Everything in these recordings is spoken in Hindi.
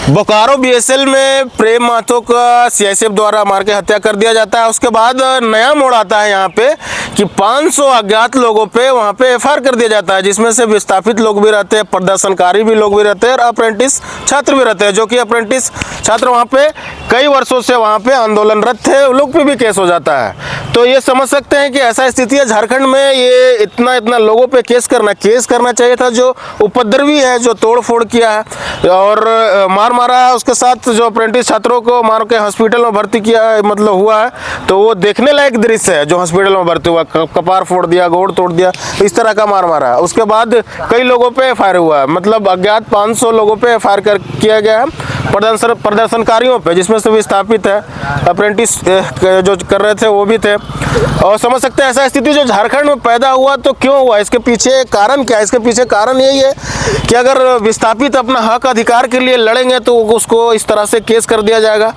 बोकारो बीएसएल में प्रेम महतो का सीआईएसएफ द्वारा मार के हत्या कर दिया जाता है। उसके बाद नया मोड़ आता है यहाँ पे कि 500 अज्ञात लोगों पे वहाँ पे एफआईआर कर दिया जाता है, जिसमें से विस्थापित लोग भी रहते हैं, प्रदर्शनकारी भी लोग भी रहते हैं और अप्रेंटिस छात्र भी रहते हैं, जो कि अप्रेंटिस छात्र वहाँ पे कई वर्षों से वहाँ पे आंदोलनरत थे, लोग पे भी केस हो जाता है। तो ये समझ सकते हैं कि ऐसा स्थिति है झारखंड में। ये इतना लोगों पे केस करना चाहिए था, जो उपद्रवी है, जो तोड़ फोड़ किया है और मारा है, उसके साथ जो अप्रेंटिस छात्रों को मार के हॉस्पिटल में भर्ती किया है, मतलब हुआ है, तो वो देखने लायक दृश्य है। जो हॉस्पिटल में भर्ती हुआ, कपार फोड़ दिया, गोड़ तोड़ दिया, इस तरह का मारा है। उसके बाद कई लोगों पे एफआईआर हुआ है, मतलब अज्ञात 500 लोगों पे एफआईआर किया गया है, प्रदर्शनकारियों पे, जिसमें से विस्थापित है, अप्रेंटिस जो कर रहे थे वो भी थे। और समझ सकते हैं ऐसा स्थिति जो झारखंड में पैदा हुआ तो क्यों हुआ, इसके पीछे कारण क्या है? इसके पीछे कारण यही है कि अगर विस्थापित अपना हक अधिकार के लिए लड़ेंगे तो उसको इस तरह से केस कर दिया जाएगा।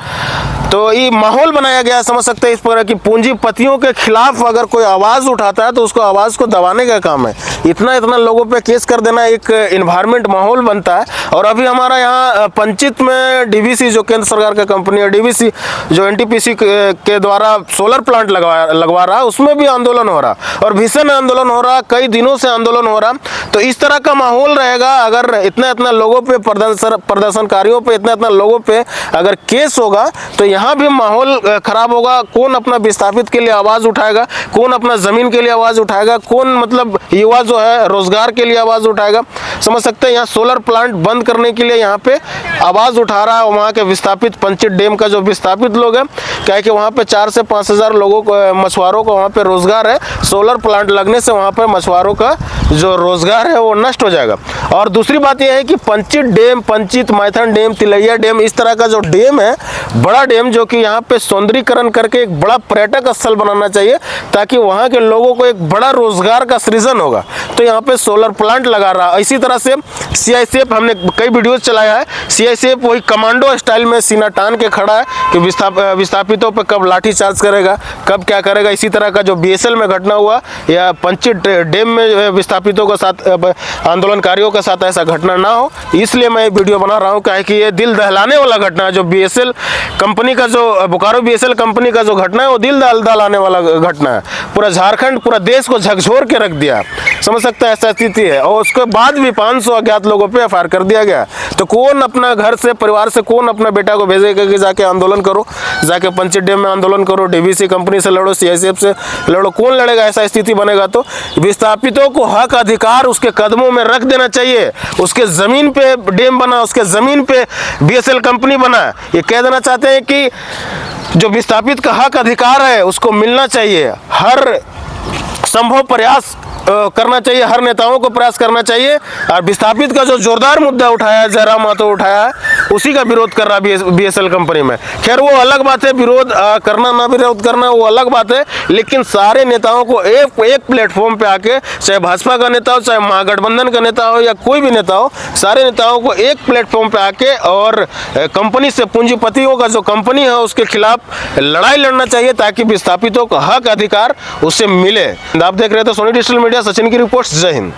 तो ये माहौल बनाया गया है, समझ सकते हैं, इस तरह की पूंजीपतियों के खिलाफ अगर कोई आवाज़ उठाता है तो उसको आवाज़ को दबाने का काम है। इतना लोगों पे केस कर देना, एक इन्वायरमेंट माहौल बनता है। और अभी हमारा यहाँ पंचित में डीवीसी, जो केंद्र सरकार का कंपनी है, डीवीसी जो एनटीपीसी के द्वारा सोलर प्लांट लगवा रहा है, उसमें भी आंदोलन हो रहा और भीषण आंदोलन हो रहा, कई दिनों से आंदोलन हो रहा। तो इस तरह का माहौल रहेगा अगर इतना लोगों पे, प्रदर्शनकारियों पे, इतना लोगों पे अगर केस होगा तो यहाँ भी माहौल खराब होगा। कौन अपना विस्थापित के लिए आवाज़ उठाएगा, कौन अपना ज़मीन के लिए आवाज़ उठाएगा, कौन मतलब युवा जो है रोजगार के लिए आवाज़ उठाएगा। समझ सकते हैं यहाँ सोलर प्लांट बंद करने के लिए यहाँ पे आवाज़ उठा रहा है वहाँ के विस्थापित पंचित डैम का जो विस्थापित लोग हैं, क्या है कि वहाँ पे 4 से 5 हज़ार लोगों को, मछुआरों को वहाँ पे रोजगार है। सोलर प्लांट लगने से वहाँ पर मछुआरों का जो रोजगार है वो नष्ट हो जाएगा। और दूसरी बात यह है कि Panchet dam, Panchet Maithon dam, Tilaiya dam, इस तरह का जो डैम है, बड़ा डैम, जो कि यहाँ पे सौंदर्यीकरण करके एक बड़ा पर्यटक स्थल बनाना चाहिए, ताकि वहाँ के लोगों को एक बड़ा रोजगार का सृजन होगा। तो यहाँ पे सोलर प्लांट लगा रहा। इसी तरह से सीआईएसएफ, हमने कई वीडियोज चलाया है, सीआईएसएफ वही कमांडो स्टाइल में सीना तान के खड़ा है कि विस्थापितों पे कब लाठी चार्ज करेगा, कब क्या करेगा। इसी तरह का जो बीएसएल में घटना हुआ या पंचित डैम में विस्थापितों के साथ, आंदोलनकारियों के साथ ऐसा घटना ना हो, इसलिए मैं वीडियो बना रहा हूँ। क्या है कि ये दिल दहलाने वाला घटना है। जो बीएसएल कंपनी का, जो बोकारो बीएसएल कंपनी का जो घटना है, वो दिल दहलाने वाला घटना है। पूरा झारखंड, पूरा देश को झकझोर के रख दिया, समझ सकते हैं ऐसा स्थिति है। और उसके बाद भी 500 अज्ञात लोगों पे एफआईआर कर दिया गया। तो कौन अपना घर से, परिवार से, कौन अपना बेटा को भेजेगा कि जाके आंदोलन करो, जाके पंचित डैम में आंदोलन करो, डीवीसी कंपनी से लड़ो, सीआईएसएफ से लड़ो? कौन लड़ेगा? ऐसा स्थिति बनेगा तो विस्थापितों को हक अधिकार उसके कदमों में रख देना चाहिए। उसके जमीन पे डैम बना, उसके जमीन पे बीएसएल कंपनी बना। ये कह देना चाहते हैं कि जो विस्थापित का हक अधिकार है उसको मिलना चाहिए। हर संभव प्रयास करना चाहिए, हर नेताओं को प्रयास करना चाहिए। और विस्थापित का जो जोरदार मुद्दा उठाया है, जयराम महतो उठाया है, उसी का विरोध कर रहा है बीएसएल कंपनी में। खैर वो अलग बात है, विरोध करना ना विरोध करना वो अलग बात है, लेकिन सारे नेताओं को एक प्लेटफॉर्म पे आके, चाहे भाजपा का नेता हो, चाहे महागठबंधन का नेता हो या कोई भी नेता हो, सारे नेताओं को एक प्लेटफॉर्म पे आके और कंपनी से, पूंजीपतियों का जो कंपनी है उसके खिलाफ लड़ाई लड़ना चाहिए, ताकि विस्थापितों को हक अधिकार उससे मिले। आप देख रहे थे सोनी डिजिटल मीडिया, सचिन की रिपोर्ट। जय हिंद।